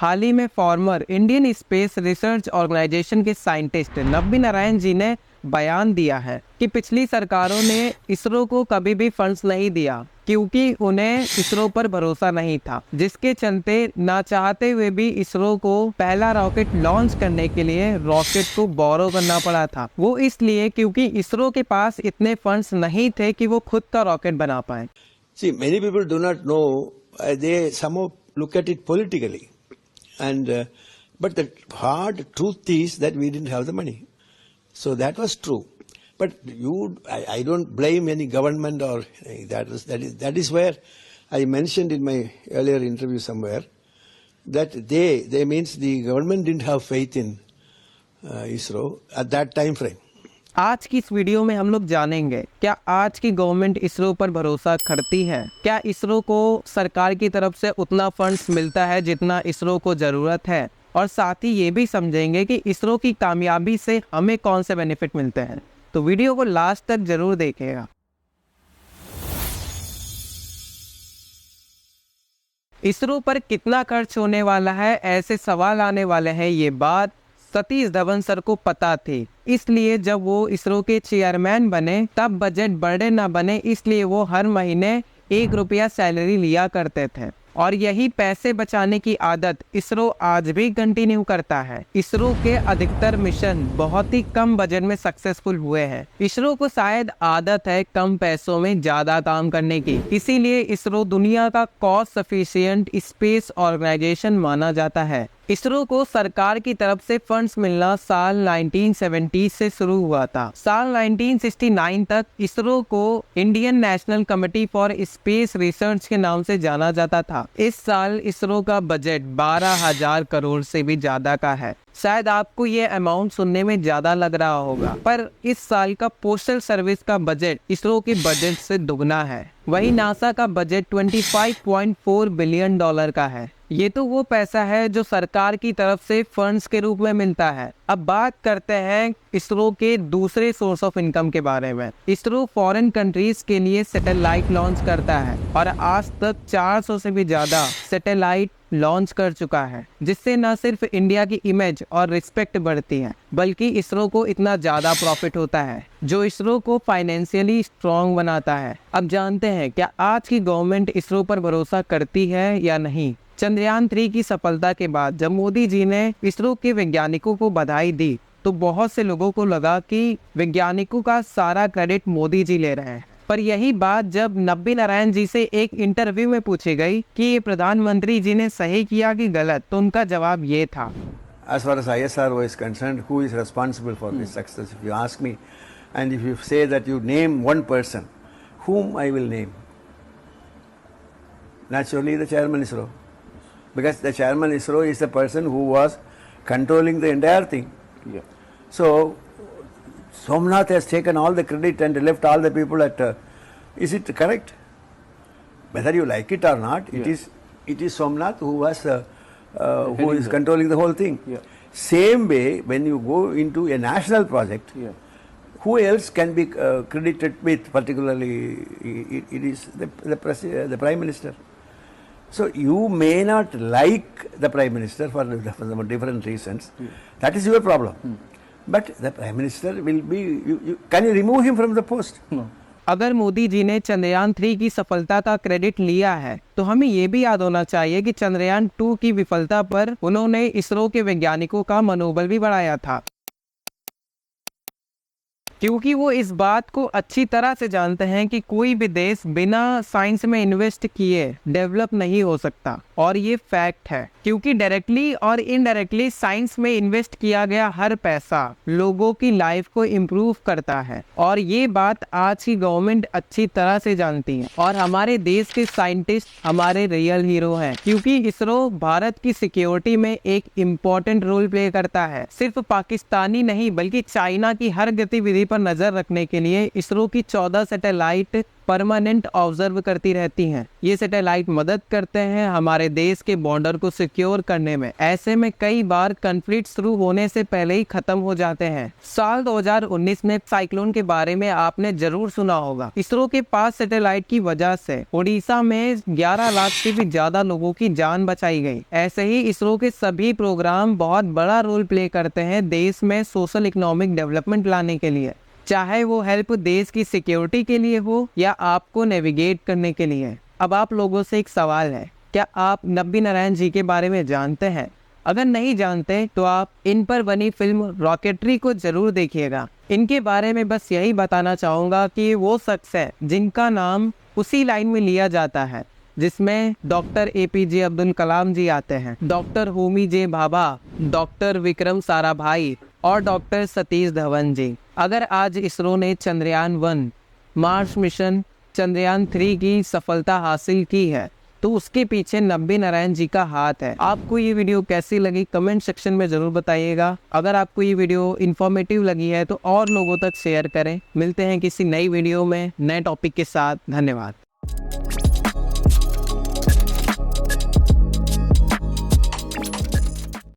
हाल ही में former Indian Space Research Organisation के साइंटिस्ट नब्बी नारायण जी ने बयान दिया है कि पिछली सरकारों ने इसरो को कभी भी फंड्स नहीं दिया क्योंकि उन्हें इसरो पर भरोसा नहीं था, जिसके चलते ना चाहते हुए भी इसरो को पहला रॉकेट लॉन्च करने के लिए रॉकेट को बोरो करना पड़ा था। वो इसलिए क्योंकि इसरो के पास इतने फंड्स नहीं थे कि वो खुद का रॉकेट बना पाए। See, many people do not know. They somehow look at it politically, but the hard truth is that we didn't have the money. So that was true. But I don't blame any government or that is where I mentioned in my earlier interview somewhere that they means the government didn't have faith in ISRO at that time frame. आज की इस video में हम लोग जानेंगे क्या आज की गवर्नमेंट इसरो पर भरोसा करती है, क्या इसरो को सरकार की तरफ से उतना फंड्स मिलता है जितना इसरो को ज़रूरत है, और साथ ही ये भी समझेंगे कि इसरो की कामयाबी से हमें कौन से बेनिफिट मिलते हैं। तो वीडियो को लास्ट तक जरूर देखिएगा। इसरो पर कितना खर्च होने वाला है, ऐसे सवाल आने वाले हैं। ये बात सतीश धवन सर को पता थी, इसलिए जब वो इसरो के चेयरमैन बने तब बजट बढ़े ना बने, इसलिए वो हर महीने 1 रुपया सैलरी लिया करते थे। और यही पैसे बचाने की आदत इसरो आज भी कंटिन्यू करता है। इसरो के अधिकतर मिशन बहुत ही कम बजट में सक्सेसफुल हुए हैं। इसरो को शायद आदत है कम पैसों में ज्यादा काम करने की, इसीलिए इसरो दुनिया का कॉस्ट सफिशिएंट स्पेस ऑर्गेनाइजेशन माना जाता है। इसरो को सरकार की तरफ से फंड्स मिलना साल 1970 से शुरू हुआ था। साल 1969 तक इसरो को Indian national committee for space research के नाम से जाना जाता था। इस साल इसरो का बजट 12,000 करोड़ से भी ज्यादा का है। शायद आपको ये अमाउंट सुनने में ज्यादा लग रहा होगा, पर इस साल का पोस्टल सर्विस का बजट इसरो के बजट से दुगना है। वही नासा का बजट 25.4 बिलियन डॉलर का है। ये तो वो पैसा है जो सरकार की तरफ से फंड्स के रूप में मिलता है। अब बात करते हैं इसरो के दूसरे सोर्स ऑफ इनकम के बारे में। इसरो फॉरेन कंट्रीज के लिए सैटेलाइट लॉन्च करता है और आज तक 400 से भी ज्यादा सैटेलाइट लॉन्च कर चुका है, जिससे न सिर्फ इंडिया की इमेज और रिस्पेक्ट बढ़ती है, बल्कि इसरो को इतना ज्यादा प्रॉफिट होता है जो इसरो को फाइनेंशियली स्ट्रॉन्ग बनाता है। अब जानते हैं क्या आज की गवर्नमेंट इसरो पर भरोसा करती है या नहीं। चंद्रयान 3 की सफलता के बाद जब मोदी जी ने इसरो के वैज्ञानिकों को बधाई दी तो बहुत से लोगों को लगा कि वैज्ञानिकों का सारा क्रेडिट मोदी जी ले रहे हैं। पर यही बात जब नब्बी नारायण जी से एक इंटरव्यू में पूछी गई कि ये प्रधानमंत्री जी ने सही किया कि गलत, तो उनका जवाब ये था। As far as ISRO is concerned, who is responsible for this success? If you ask me, and if you say that you name one person, whom I will name? Naturally, the chairman ISRO, because the chairman ISRO is the person who was controlling the entire thing. Yeah. So Somnath has taken all the credit and left all the people at. Is it correct? Whether you like it or not, it is Somnath who was who is controlling the whole thing. Yeah. Same way, when you go into a national project, who else can be credited with? Particularly, it is the Prime Minister. So you may not like the Prime Minister for different reasons. That is your problem. But the Prime Minister will be. Can you remove him from the post? No. अगर मोदी जी ने चंद्रयान 3 की सफलता का credit लिया है तो हमें ये भी याद होना चाहिए कि चंद्रयान 2 की विफलता पर उन्होंने इसरो के वैज्ञानिकों का मनोबल भी बढ़ाया था, क्योंकि वो इस बात को अच्छी तरह से जानते हैं कि कोई भी देश बिना साइंस में इन्वेस्ट किए डेवलप नहीं हो सकता। और ये फैक्ट है, क्योंकि डायरेक्टली और इनडायरेक्टली साइंस में इन्वेस्ट किया गया हर पैसा लोगों की लाइफ को इम्प्रूव करता है। और ये बात आज की गवर्नमेंट अच्छी तरह से जानती है। और हमारे देश के साइंटिस्ट हमारे रियल हीरो हैं, क्योंकि इसरो भारत की सिक्योरिटी में एक इम्पोर्टेंट रोल प्ले करता है। सिर्फ पाकिस्तानी नहीं बल्कि चाइना की हर गतिविधि पर नजर रखने के लिए इसरो की 14 सैटेलाइट परमानेंट ऑब्जर्व करती रहती हैं। ये सैटेलाइट मदद करते हैं हमारे देश के बॉर्डर को सिक्योर करने में। ऐसे में कई बार कॉन्फ्लिक्ट शुरू होने से पहले ही खत्म हो जाते हैं। साल 2019 में साइक्लोन के बारे में आपने जरूर सुना होगा। इसरो के पास सैटेलाइट की वजह से उड़ीसा में 11 लाख से भी ज्यादा लोगों की जान बचाई गई। ऐसे ही इसरो के सभी प्रोग्राम बहुत बड़ा रोल प्ले करते हैं देश में सोशल इकोनॉमिक डेवलपमेंट लाने के लिए, चाहे वो हेल्प देश की सिक्योरिटी के लिए हो या आपको नेविगेट करने के लिए। अब आप लोगों से एक सवाल है, क्या आप नब्बी नारायण जी के बारे में जानते हैं? अगर नहीं जानते तो आप इन पर बनी फिल्म रॉकेटरी को जरूर देखिएगा। इनके बारे में बस यही बताना चाहूँगा कि वो शख्स है जिनका नाम उसी लाइन में लिया जाता है जिसमें डॉक्टर APJ अब्दुल कलाम जी आते हैं, डॉक्टर होमी जे भाभा, डॉक्टर विक्रम साराभाई और डॉक्टर सतीश धवन जी। अगर आज इसरो ने चंद्रयान-1 मार्स मिशन चंद्रयान 3 की सफलता हासिल की है तो उसके पीछे नब्बी नारायण जी का हाथ है। आपको ये वीडियो कैसी लगी कमेंट सेक्शन में ज़रूर बताइएगा। अगर आपको ये वीडियो इन्फॉर्मेटिव लगी है तो और लोगों तक शेयर करें। मिलते हैं किसी नई वीडियो में नए टॉपिक के साथ। धन्यवाद।